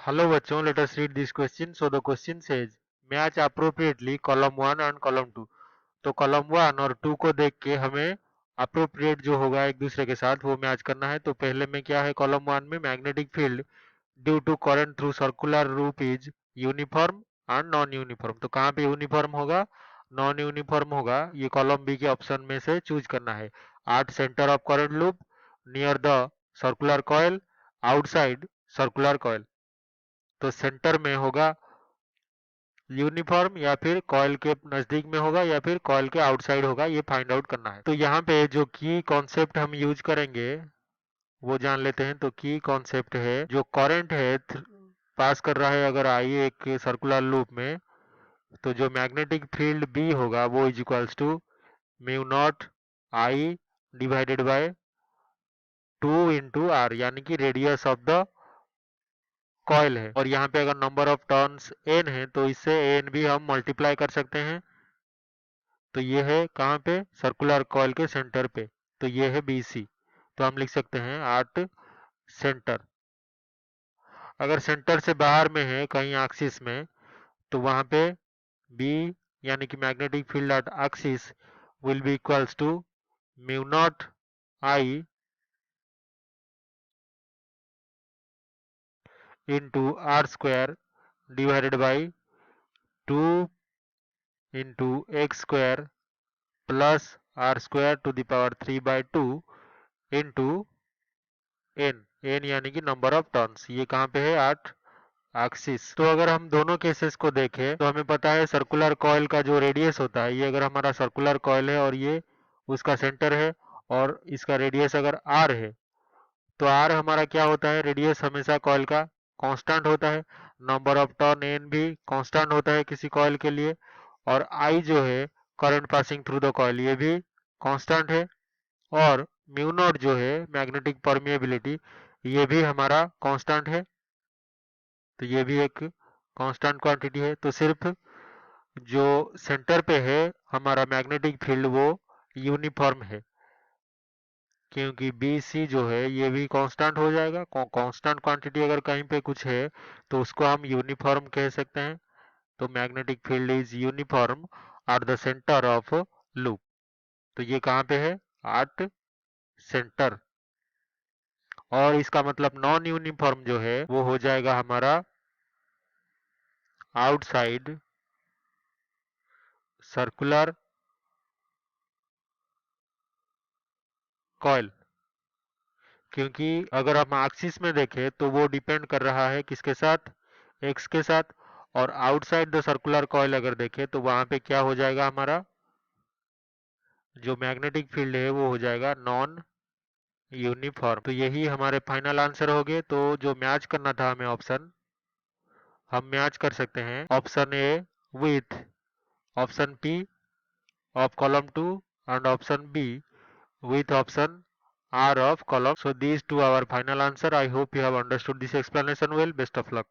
Hello बच्चों, let us read this question. So the question says match appropriately column 1 and column 2. तो column 1 और 2 को देख के हमें appropriate जो होगा एक दूसरे के साथ वो मैच करना है। तो पहले में क्या है, column 1 में magnetic field due to current through circular loop is uniform and non uniform. तो कहाँ पे यूनिफॉर्म होगा, नॉन यूनिफॉर्म होगा, ये कॉलम बी के ऑप्शन में से चूज करना है। At centre of current loop, near the circular coil, outside circular coil. तो सेंटर में होगा यूनिफॉर्म या फिर कॉइल के नजदीक में होगा या फिर कॉइल के आउटसाइड होगा, ये फाइंड आउट करना है। तो यहाँ पे जो की कॉन्सेप्ट हम यूज करेंगे वो जान लेते हैं। तो की कॉन्सेप्ट है, जो करंट है पास कर रहा है अगर आई एक सर्कुलर लूप में, तो जो मैग्नेटिक फील्ड बी होगा वो is equals to mu not I divided by 2 into R, यानी कि रेडियस ऑफ द कॉइल है। और यहाँ पे अगर नंबर ऑफ टर्न्स एन है तो इससे एन भी हम मल्टीप्लाई कर सकते हैं। तो ये है कहाँ पे, सर्कुलर कॉइल के सेंटर पे। तो ये है बी सी। तो हम लिख सकते हैं एट सेंटर। अगर सेंटर से बाहर में है कहीं एक्सिस में, तो वहां पे बी यानी कि magnetic field at axis will be equals to mu not I into R square divided by 2 into X square plus R square to the power 3/2 into N, N यानी कि नंबर ऑफ टर्न्स। ये कहाँ पे है, eight axis. तो अगर हम दोनों केसेस को देखें तो हमें पता है सर्कुलर कॉइल का जो रेडियस होता है, ये अगर हमारा सर्कुलर कॉइल है और ये उसका सेंटर है और इसका रेडियस अगर आर है, तो आर हमारा क्या होता है, रेडियस हमेशा कॉइल का कांस्टेंट होता है। नंबर ऑफ टर्न एन भी कांस्टेंट होता है किसी कॉइल के लिए। और आई जो है current passing through the coil, ये भी कांस्टेंट है। और म्यू नॉट जो है मैग्नेटिक परमिएबिलिटी, ये भी हमारा कांस्टेंट है। तो ये भी एक कांस्टेंट क्वांटिटी है। तो सिर्फ जो सेंटर पे है हमारा मैग्नेटिक फील्ड वो यूनिफॉर्म है, क्योंकि बी सी जो है ये भी कांस्टेंट हो जाएगा। कांस्टेंट क्वांटिटी अगर कहीं पे कुछ है तो उसको हम यूनिफॉर्म कह सकते हैं। तो magnetic field is uniform at the centre of loop. तो ये कहाँ पे है, एट सेंटर। और इसका मतलब नॉन यूनिफॉर्म जो है वो हो जाएगा हमारा आउटसाइड सर्कुलर कॉइल। क्योंकि अगर हम एक्सिस में देखें तो वो डिपेंड कर रहा है किसके साथ, एक्स के साथ। और आउटसाइड द सर्कुलर कॉइल अगर देखें तो वहां पे क्या हो जाएगा, हमारा जो मैग्नेटिक फील्ड है वो हो जाएगा नॉन यूनिफॉर्म। तो यही हमारे फाइनल आंसर हो गए। तो जो मैच करना था हमें ऑप्शन, हम मैच कर सकते हैं option A with option P of column 2 and option B with option R of column. So these two are our final answer. I hope you have understood this explanation well. Best of luck.